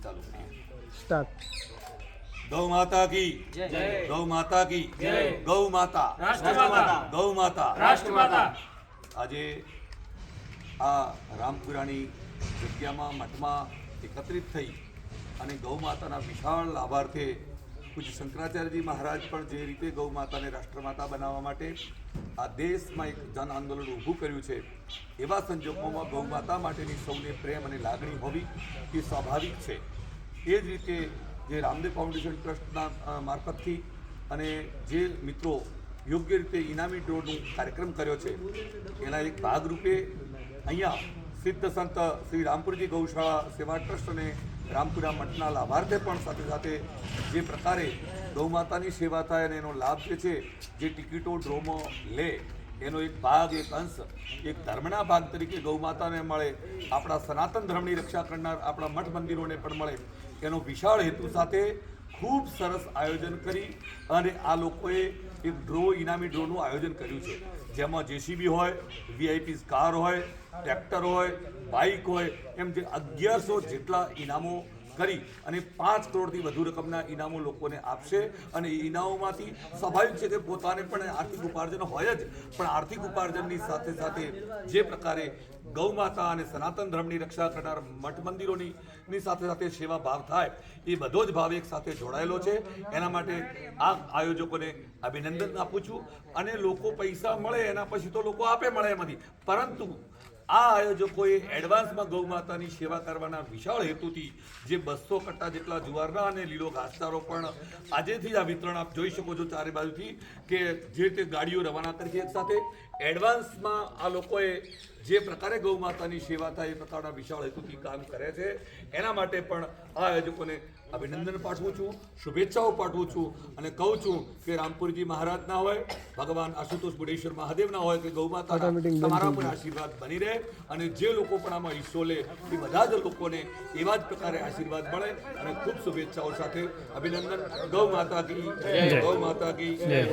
ચાલુ કરીએ. સ્ટાર્ટ. ગૌ માતા કી જય, ગૌ માતા કી જય, ગૌ માતા રાષ્ટ્રમાતા, ગૌ માતા રાષ્ટ્રમાતા. આજે આ રામપુરાની જગ્યામાં મઠમાં એકત્રિત થઈ અને ગૌ માતાના વિશાળ લાભાર્થે પૂજ્ય શંકરાચાર્યજી મહારાજ પણ જે રીતે ગૌ માતાને રાષ્ટ્રમાતા બનાવવા માટે આ દેશમાં એક જન આંદોલન ઊભું કર્યું છે, એવા સંજોગોમાં ગૌ માતા માટેની સૌને પ્રેમ અને લાગણી હોવી એ સ્વાભાવિક છે. એ જ રીતે જે રામદેવ ફાઉન્ડેશન ટ્રસ્ટના મારફતથી અને જે મિત્રો યોગ્ય રીતે ઇનામી ડ્રોનો કાર્યક્રમ કર્યો છે, એના એક ભાગરૂપે અહીંયા સિદ્ધ સંત શ્રી રામપુરજી ગૌશાળા સેવા ટ્રસ્ટ અને રામપુરા મઠના લાભાર્થે પણ સાથે સાથે જે પ્રકારે ગૌ માતાની સેવા થાય અને એનો લાભ જે છે, જે ટિકિટો ડ્રોમાં લે એનો એક ભાગ, એક અંશ, એક ધર્મના ભાગ તરીકે ગૌ માતાને મળે, આપણા સનાતન ધર્મની રક્ષા કરનાર આપણા મઠ મંદિરોને પણ મળે, એનો વિશાળ હેતુ સાથે ખૂબ સરસ આયોજન કરી અને આ લોકોએ એક ઇનામી ડ્રોનું આયોજન કર્યું છે, જેમાં જેસીબી હોય, વીઆઈપી કાર હોય, ટ્રેક્ટર હોય, બાઇક હોય, એમ જે 1100 જેટલા ઇનામો કરી અને 5 કરોડથી વધુ રકમના ઇનામો લોકોને આપશે. અને એ ઇનામોમાંથી સ્વાભાવિક છે કે પોતાને પણ આર્થિક ઉપાર્જન હોય જ, પણ આર્થિક ઉપાર્જનની સાથે સાથે જે પ્રકારે ગૌ માતા અને સનાતન ધર્મની રક્ષા કરનાર મઠ મંદિરોની સાથે સાથે સેવા ભાવ થાય, એ બધો જ ભાવ એક સાથે જોડાયેલો છે. એના માટે આ આયોજકોને અભિનંદન આપું છું. અને લોકો પૈસા મળે એના પછી તો લોકો આપે મળે એમાંથી, પરંતુ આ આયોજકોએ એડવાન્સમાં ગૌ માતાની સેવા કરવાના વિશાળ હેતુથી જે 200 કટ્ટા જેટલા જુવારના અને લીલો ઘાસચારો પણ આજેથી જ આ વિતરણ આપ જોઈ શકો છો ચારે બાજુથી, કે જે તે ગાડીઓ રવાના કરી છે. એક સાથે એડવાન્સમાં આ લોકોએ જે પ્રકારે ગૌ માતાની સેવા થાય એ પ્રકારના વિશાળ હેતુથી કામ કરે છે. એના માટે પણ આ આયોજકોને અભિનંદન પાઠવું છું, શુભેચ્છાઓ પાઠવું છું અને કહું છું કે રામપુરજી મહારાજ ના હોય, ભગવાન આશુતોષ બુડેશ્વર મહાદેવ ના હોય કે ગૌ માતા તમારા પર આશીર્વાદ બની રહે. અને જે લોકો પણ આમાં હિસ્સો લે એ બધા જ લોકોને એવા જ પ્રકારે આશીર્વાદ મળે. અને ખૂબ શુભેચ્છાઓ સાથે અભિનંદન. ગૌ માતા કી જય, ગૌ માતા કી જય.